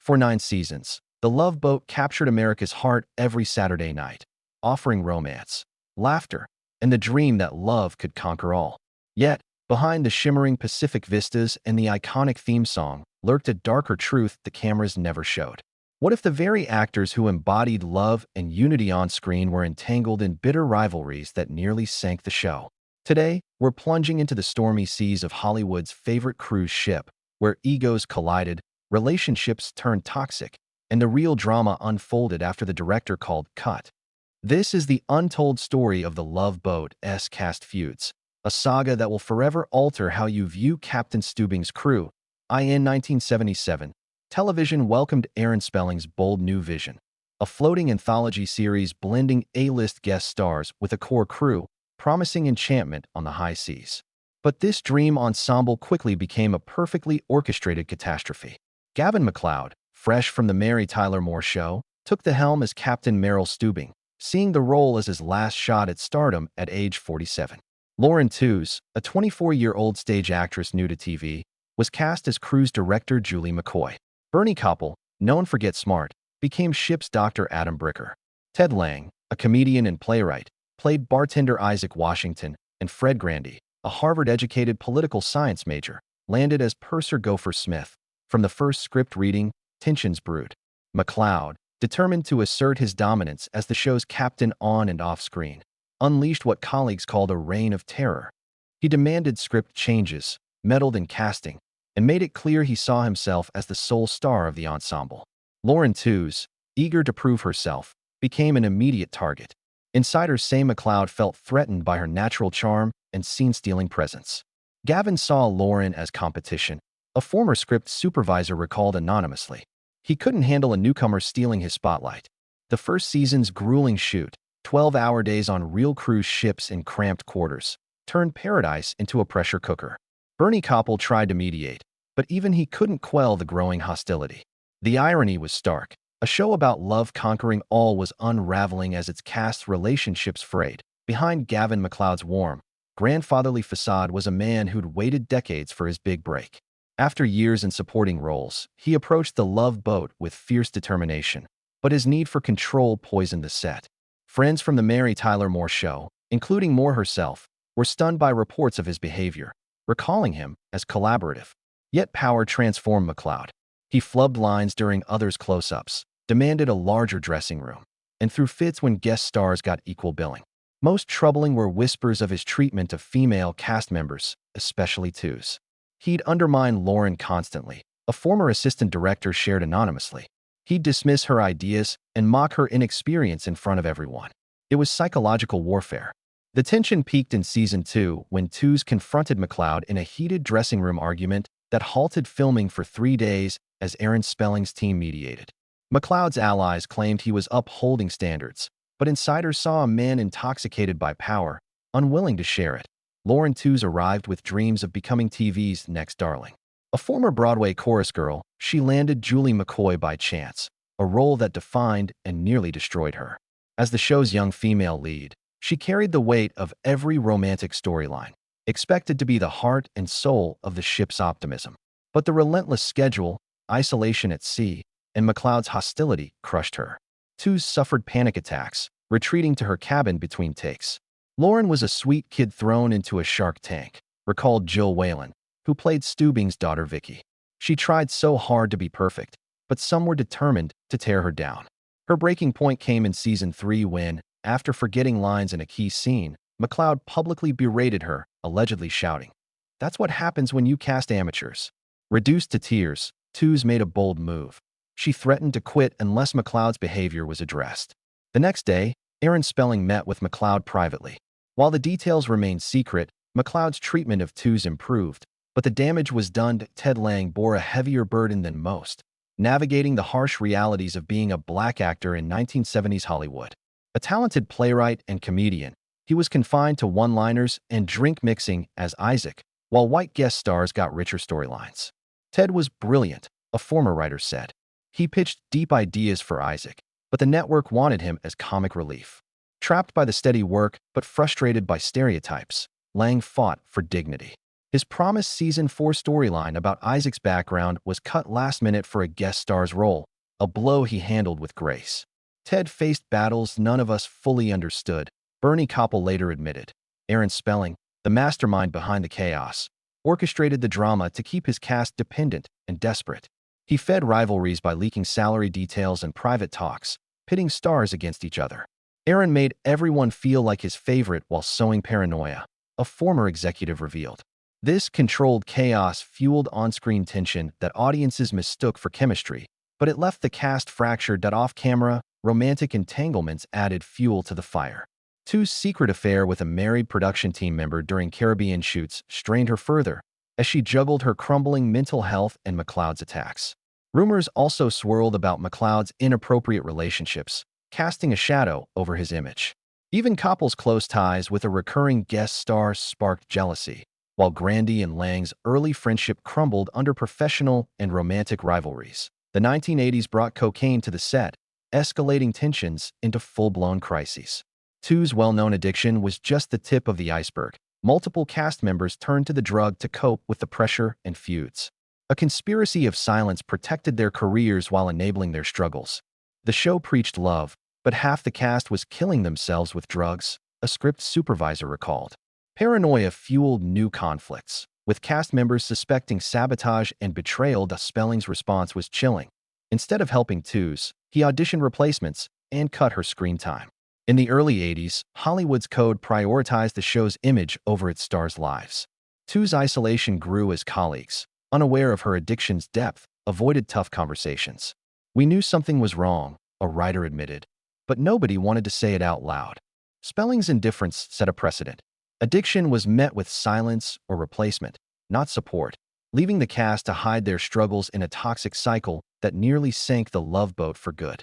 For 9 seasons, The Love Boat captured America's heart every Saturday night, offering romance, laughter, and the dream that love could conquer all. Yet, behind the shimmering Pacific vistas and the iconic theme song lurked a darker truth the cameras never showed. What if the very actors who embodied love and unity on screen were entangled in bitter rivalries that nearly sank the show? Today, we're plunging into the stormy seas of Hollywood's favorite cruise ship, where egos collided, relationships turned toxic, and the real drama unfolded after the director called cut. This is the untold story of the Love Boat's cast Feuds, a saga that will forever alter how you view Captain Stubing's crew. In 1977, television welcomed Aaron Spelling's bold new vision, a floating anthology series blending A-list guest stars with a core crew, promising enchantment on the high seas. But this dream ensemble quickly became a perfectly orchestrated catastrophe. Gavin MacLeod, fresh from the Mary Tyler Moore Show, took the helm as Captain Merrill Stubing, seeing the role as his last shot at stardom at age 47. Lauren Feuds, a 24-year-old stage actress new to TV, was cast as cruise director Julie McCoy. Bernie Koppel, known for Get Smart, became ship's Dr. Adam Bricker. Ted Lange, a comedian and playwright, played bartender Isaac Washington, and Fred Grandy, a Harvard-educated political science major, landed as Purser Gopher Smith. From the first script reading, tensions brewed. MacLeod, determined to assert his dominance as the show's captain on and off screen, unleashed what colleagues called a reign of terror. He demanded script changes, meddled in casting, and made it clear he saw himself as the sole star of the ensemble. Lauren Feuds, eager to prove herself, became an immediate target. Insiders say MacLeod felt threatened by her natural charm and scene-stealing presence. Gavin saw Lauren as competition, a former script supervisor recalled anonymously. He couldn't handle a newcomer stealing his spotlight. The first season's grueling shoot, 12-hour days on real cruise ships in cramped quarters, turned paradise into a pressure cooker. Bernie Koppel tried to mediate, but even he couldn't quell the growing hostility. The irony was stark. A show about love conquering all was unraveling as its cast's relationships frayed. Behind Gavin MacLeod's warm, grandfatherly facade was a man who'd waited decades for his big break. After years in supporting roles, he approached The Love Boat with fierce determination, but his need for control poisoned the set. Friends from the Mary Tyler Moore Show, including Moore herself, were stunned by reports of his behavior, recalling him as collaborative. Yet power transformed MacLeod. He flubbed lines during others' close-ups, demanded a larger dressing room, and threw fits when guest stars got equal billing. Most troubling were whispers of his treatment of female cast members, especially Feuds. He'd undermine Lauren constantly, a former assistant director shared anonymously. He'd dismiss her ideas and mock her inexperience in front of everyone. It was psychological warfare. The tension peaked in Season 2 when Feuds confronted MacLeod in a heated dressing room argument that halted filming for 3 days as Aaron Spelling's team mediated. MacLeod's allies claimed he was upholding standards, but insiders saw a man intoxicated by power, unwilling to share it. Lauren Feuds arrived with dreams of becoming TV's next darling. A former Broadway chorus girl, she landed Julie McCoy by chance, a role that defined and nearly destroyed her. As the show's young female lead, she carried the weight of every romantic storyline, expected to be the heart and soul of the ship's optimism. But the relentless schedule, isolation at sea, and MacLeod's hostility crushed her. Feuds suffered panic attacks, retreating to her cabin between takes. Lauren was a sweet kid thrown into a shark tank, recalled Jill Whalen, who played Stubing's daughter Vicky. She tried so hard to be perfect, but some were determined to tear her down. Her breaking point came in Season 3 when, after forgetting lines in a key scene, MacLeod publicly berated her, allegedly shouting, "That's what happens when you cast amateurs." Reduced to tears, Feuds made a bold move. She threatened to quit unless MacLeod's behavior was addressed. The next day, Aaron Spelling met with MacLeod privately. While the details remained secret, MacLeod's treatment of Feuds improved, but the damage was done. Ted Lange bore a heavier burden than most, navigating the harsh realities of being a black actor in 1970s Hollywood. A talented playwright and comedian, he was confined to one-liners and drink mixing as Isaac, while white guest stars got richer storylines. Ted was brilliant, a former writer said. He pitched deep ideas for Isaac, but the network wanted him as comic relief. Trapped by the steady work but frustrated by stereotypes, Lange fought for dignity. His promised Season 4 storyline about Isaac's background was cut last minute for a guest star's role, a blow he handled with grace. Ted faced battles none of us fully understood, Bernie Koppel later admitted. Aaron Spelling, the mastermind behind the chaos, orchestrated the drama to keep his cast dependent and desperate. He fed rivalries by leaking salary details and private talks, pitting stars against each other. Aaron made everyone feel like his favorite while sowing paranoia, a former executive revealed. This controlled chaos fueled on-screen tension that audiences mistook for chemistry, but it left the cast fractured. Off-camera, romantic entanglements added fuel to the fire. Tu's secret affair with a married production team member during Caribbean shoots strained her further, as she juggled her crumbling mental health and MacLeod's attacks. Rumors also swirled about MacLeod's inappropriate relationships, casting a shadow over his image. Even Koppel's close ties with a recurring guest star sparked jealousy, while Grandy and Lange's early friendship crumbled under professional and romantic rivalries. The 1980s brought cocaine to the set, escalating tensions into full-blown crises. Tu's well-known addiction was just the tip of the iceberg. Multiple cast members turned to the drug to cope with the pressure and feuds. A conspiracy of silence protected their careers while enabling their struggles. The show preached love, but half the cast was killing themselves with drugs, a script supervisor recalled. Paranoia fueled new conflicts, with cast members suspecting sabotage and betrayal. Spelling's response was chilling. Instead of helping Tu's, he auditioned replacements and cut her screen time. In the early 80s, Hollywood's code prioritized the show's image over its stars' lives. Tu's isolation grew as colleagues, unaware of her addiction's depth, avoided tough conversations. "We knew something was wrong," a writer admitted, but nobody wanted to say it out loud. Spelling's indifference set a precedent. Addiction was met with silence or replacement, not support, leaving the cast to hide their struggles in a toxic cycle that nearly sank the Love Boat for good.